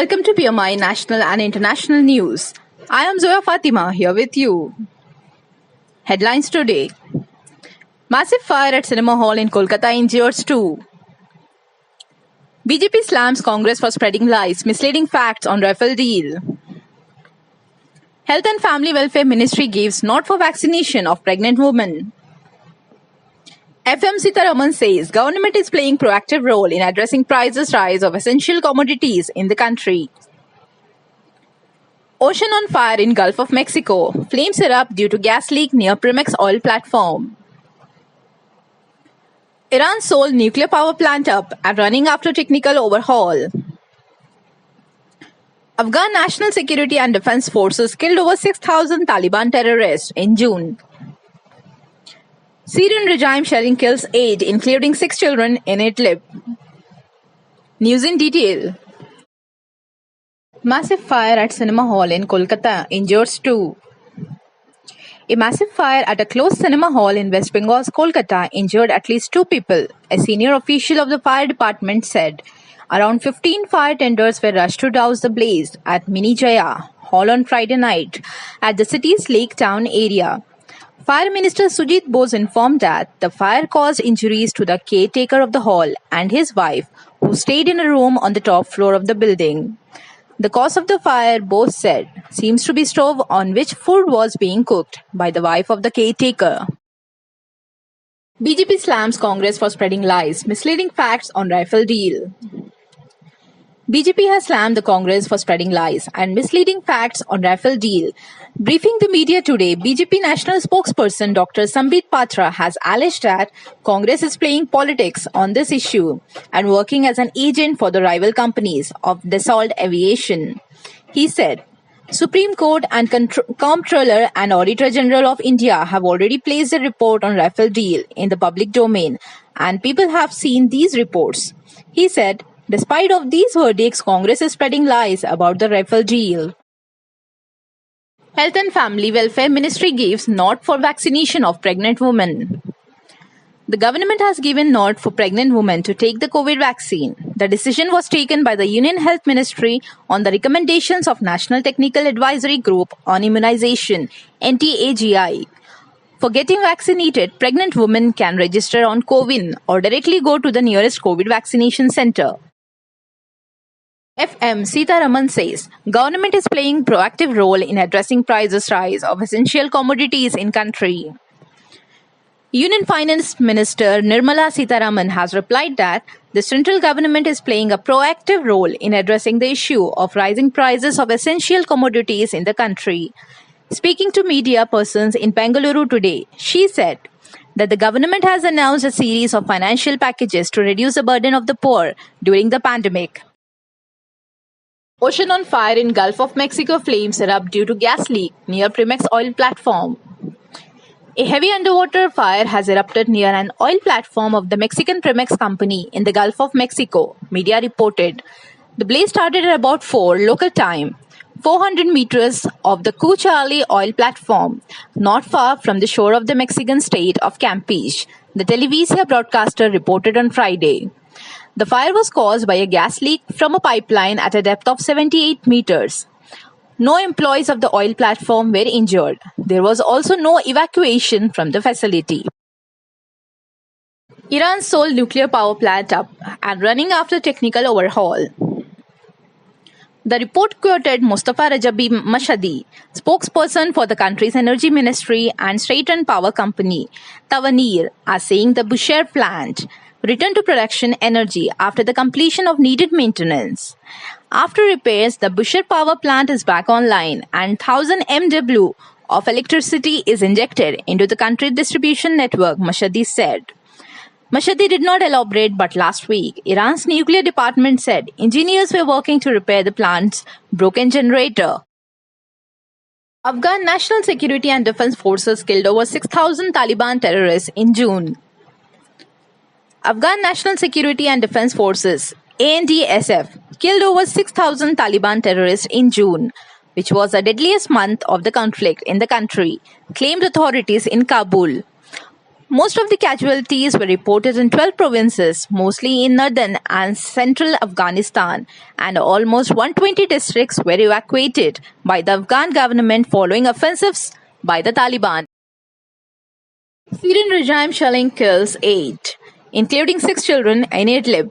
Welcome to PMI National and International News. I am Zoya Fatima here with you. Headlines today. Massive fire at cinema hall in Kolkata injures 2. BJP slams Congress for spreading lies, misleading facts on Rafale deal. Health and Family Welfare Ministry gives nod for vaccination of pregnant women. FM Sitaraman says government is playing proactive role in addressing prices rise of essential commodities in the country. Ocean on fire in Gulf of Mexico. Flames erupt due to gas leak near Primex oil platform. Iran sold nuclear power plant up and running after technical overhaul. Afghan National Security and Defense Forces killed over 6,000 Taliban terrorists in June. Syrian regime shelling kills 8, including 6 children in Idlib. News in detail. Massive fire at cinema hall in Kolkata injures 2. A massive fire at a closed cinema hall in West Bengal's Kolkata injured at least 2 people, a senior official of the fire department said. Around 15 fire tenders were rushed to douse the blaze at Mini Jaya Hall on Friday night at the city's Lake Town area. Fire Minister Sujit Bose informed that the fire caused injuries to the caretaker of the hall and his wife, who stayed in a room on the top floor of the building. The cause of the fire, Bose said, seems to be stove on which food was being cooked by the wife of the caretaker. BJP slams Congress for spreading lies, misleading facts on Rafale deal. BJP has slammed the Congress for spreading lies and misleading facts on Rafale deal. Briefing the media today, BJP national spokesperson Dr. Sambit Patra has alleged that Congress is playing politics on this issue and working as an agent for the rival companies of Dassault Aviation. He said, Supreme Court and Comptroller and Auditor General of India have already placed a report on Rafale deal in the public domain, and people have seen these reports. He said, despite of these verdicts, Congress is spreading lies about the Rafale deal. Health and Family Welfare Ministry gives nod for vaccination of pregnant women. The government has given nod for pregnant women to take the COVID vaccine. The decision was taken by the Union Health Ministry on the recommendations of National Technical Advisory Group on Immunization, NTAGI. For getting vaccinated, pregnant women can register on CoWIN or directly go to the nearest COVID vaccination center. FM Sitaraman says government is playing proactive role in addressing prices rise of essential commodities in country. Union Finance Minister Nirmala Sitharaman has replied that the central government is playing a proactive role in addressing the issue of rising prices of essential commodities in the country. Speaking to media persons in Bengaluru today, she said that the government has announced a series of financial packages to reduce the burden of the poor during the pandemic. Ocean on fire in Gulf of Mexico. Flames erupt due to gas leak near Primex oil platform. A heavy underwater fire has erupted near an oil platform of the Mexican Primex company in the Gulf of Mexico, media reported. The blaze started at about 4 local time, 400 meters of the Cuchale oil platform, not far from the shore of the Mexican state of Campeche, the Televisa broadcaster reported on Friday. The fire was caused by a gas leak from a pipeline at a depth of 78 meters. No employees of the oil platform were injured. There was also no evacuation from the facility. Iran sold nuclear power plant up and running after technical overhaul. The report quoted Mustafa Rajabi Mashhadi, spokesperson for the country's energy ministry and state-run power company, Tawanir, as saying the Bushehr plant returned to production energy after the completion of needed maintenance. After repairs, the Bushehr power plant is back online and 1000 MW of electricity is injected into the country's distribution network, Mashhadi said. Mashhadi did not elaborate, but last week, Iran's nuclear department said engineers were working to repair the plant's broken generator. Afghan National Security and Defense Forces killed over 6,000 Taliban terrorists in June. Afghan National Security and Defense Forces, ANDSF, killed over 6,000 Taliban terrorists in June, which was the deadliest month of the conflict in the country, claimed authorities in Kabul. Most of the casualties were reported in 12 provinces, mostly in northern and central Afghanistan, and almost 120 districts were evacuated by the Afghan government following offensives by the Taliban. Syrian regime shelling kills 8, including 6 children in Idlib.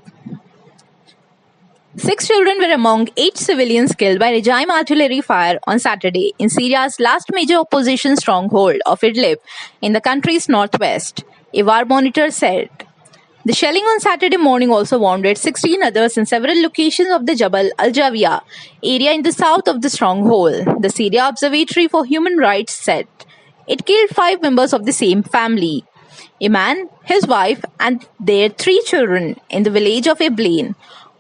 6 children were among 8 civilians killed by regime artillery fire on Saturday in Syria's last major opposition stronghold of Idlib in the country's northwest, a war monitor said. The shelling on Saturday morning also wounded 16 others in several locations of the Jabal al-Jawiya area in the south of the stronghold, the Syria Observatory for Human Rights said. It killed 5 members of the same family, a man, his wife, and their 3 children in the village of Eblain,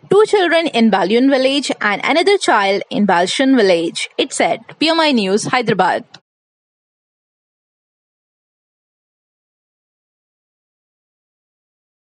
2 children in Balyun village and another child in Balshan village, it said. PMI News, Hyderabad.